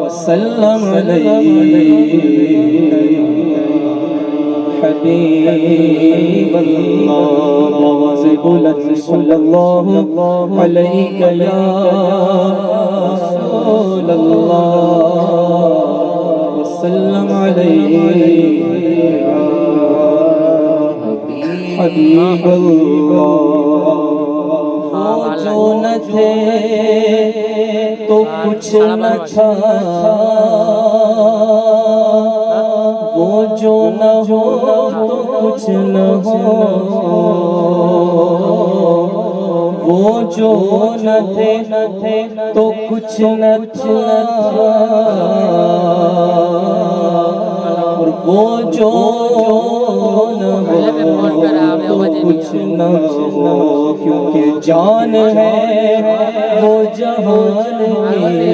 وسلم حبیب اللہ آواز بلند صلی اللہ علیہ یا رسول اللہ وسلم علیہ حبیب اللہ جو نہ تھے تو کچھ نہ تھا وہ جو نہ ہو تو کچھ نہ ہو وہ جو نہ تھے تو کچھ نہ تھا اور وہ جو نہ ہو تو کچھ نہ ہو کیونکہ جان ہے وہ جہان میں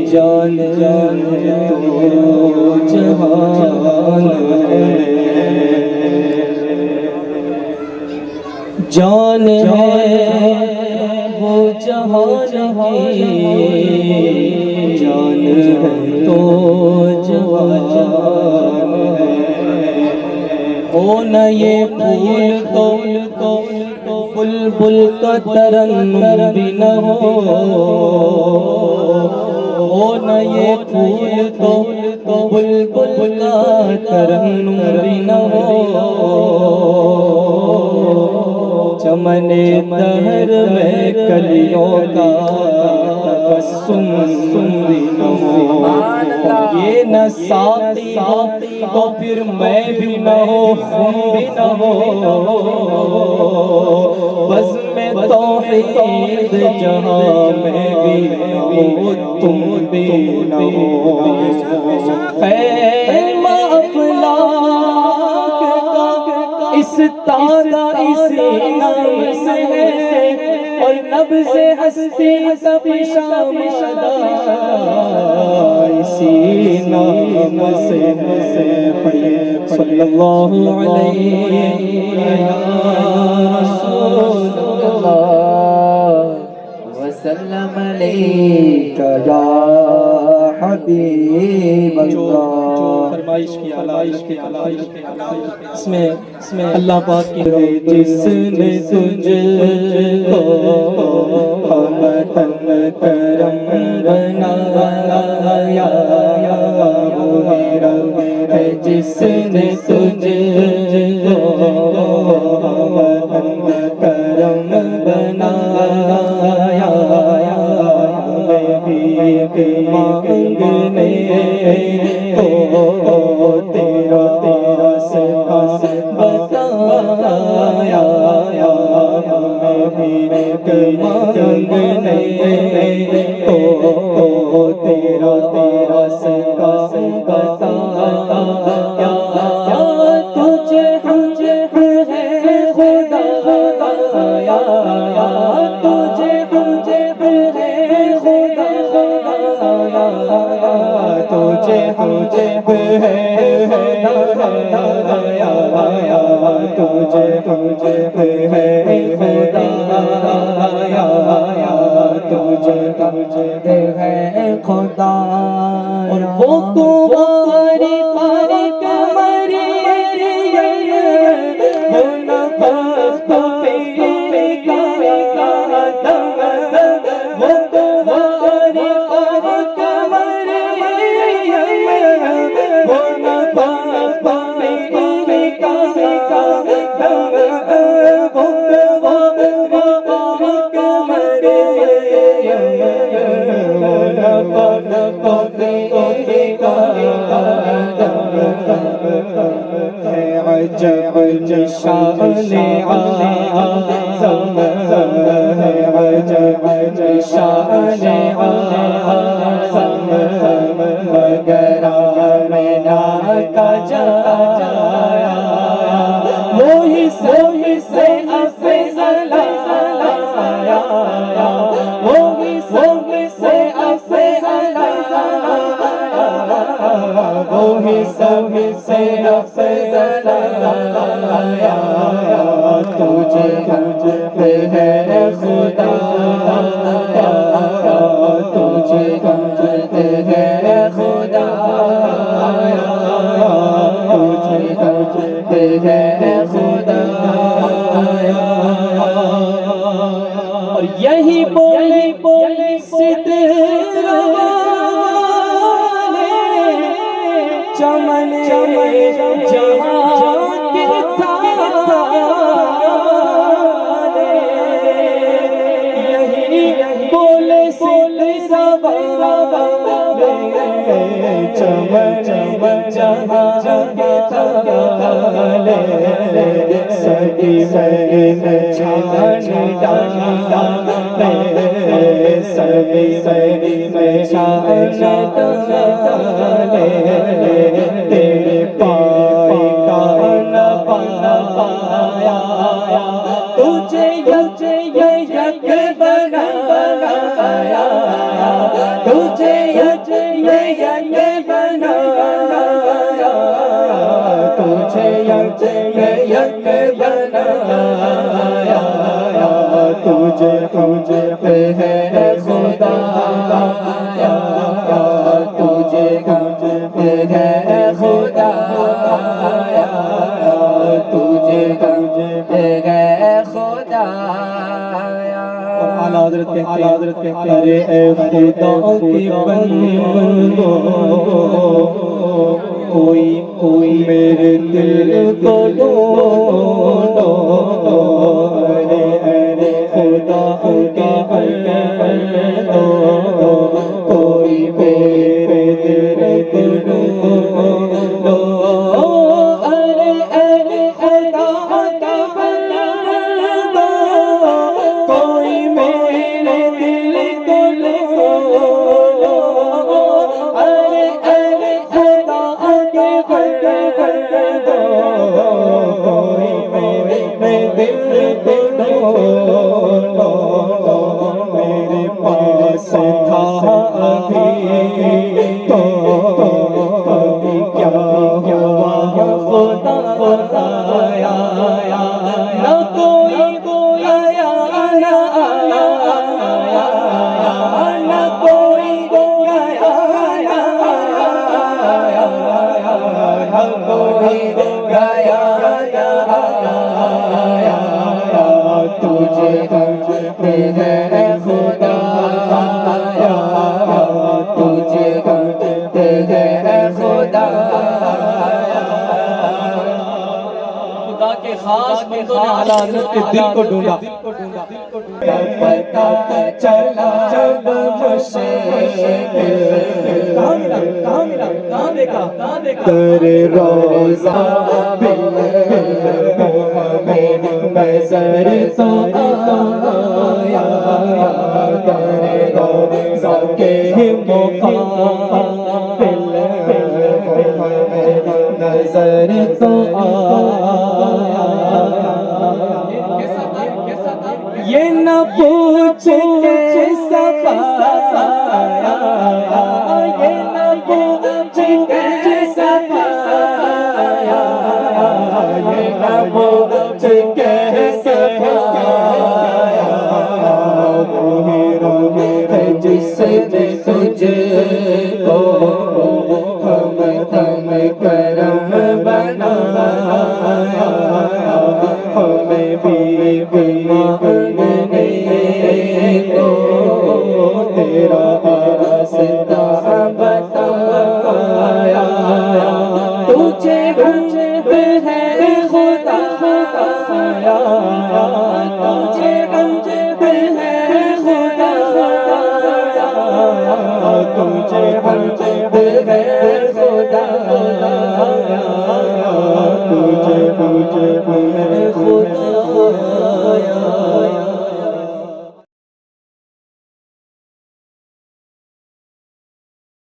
جان ہے تو جہان ہے جان ہے وہ جہان کی جان ہے تو جہان ہے او نہ یہ پھول تو بلبل کا ترنم بھی نہ ہو او نہ یہ پھول تو بلبل کا ترنم بھی نہ ہو چمن دہر میں کلیوں کا تبسم بھی نہ ہو یہ نہ ساقی ہو تو پھر میں بھی نہ ہو خون بھی نہ ہو بزم توحید جہاں میں بھی ہو تم بھی نہ ہو خیم افلاک کا اس تارا اسی نام سے ہے اور نبض ہستی سب شام شدا اسی نام سے پڑھے صلی اللہ علیہ وسلم علیک یا حبیب اللہ فرمائش کی علائش کی اس میں اللہ پاک کی جس نے تجھ کو ہمتن کرم بنایا وہی رب ہے جس نے تجھ کو ہمتن کرم بنایا مانگنے کو تیرا راستہ بتایا مانگنے کو تیرا راستہ بتایا تجھے ہے خدا تجھے تجھے ہے خدا اور وہ تمہاری پاک مریم وہ نفس پیر کا دم وہ تمہاری پاک مریم وہ نفس پیر کا دم وہ عجب شان اعظم ہے عجب شان اعظم مگر آمنہ کا جایا وہی سے افضل آیا وہی سے افضل وہی سب سے افضل آیا تجھے ہے ہے خدایا تجھے گنجتے ہے خدایا تجھے گنجتے ہے خدایا اور یہی بولے بولے سدرا چمن جہاں کے تارے یہی بولے سدرا چمن جہاں کے تارے سبھی میں چھان ڈالا سبھی میں چھان ڈالے تیرے پائے کا نہ پایا تجھے یک بنایا تجھے یک بنایا تجھے یک بنایا تجھے پہ ہے خدایا تجھے پہ ہے خدایا تجھے پہ ہے خدایا اعلیٰ حضرت کہتے ہیں ارے اے خدا کی بندو کوئی میرے دل کو ڈھونڈو ارے خدا کی بندو کوئی میرے دل کو ڈھونڈو ارے خدا کی بندو کوئی میرے دل کو ڈھونڈو ارے خدا کی بندو کوئی میرے دل کو ڈھونڈو میرے پاس تھا ابھی تو ابھی کیا ہوا خدایا نہ کوئی آیا نہ آیا نہ کوئی آیا نہ کوئی آیا تجھے پہ ہے خدایا تجھے پہ ہے خدایا خدا کے خاص بندوں نے اعلیٰ حضرت کے دل کو ڈھونڈا پتہ چلا جب کہاں ملا کہاں دیکھا تیرے روزہ ہمیں نظر تو آیا تیرے روزہ کے مقابل ہمیں نظر تو آیا یہ نہ پوچھ کیسا پایا یہ نہ پوچھ کیسا پایا یہ نہ پوچھ کیسا پایا وہی رب ہے جس نے تجھے کو ہم کرم بنایا ہمیں بھی مانگنے کو تیرا راستہ بتایا تجھے ہے خدایا تجھے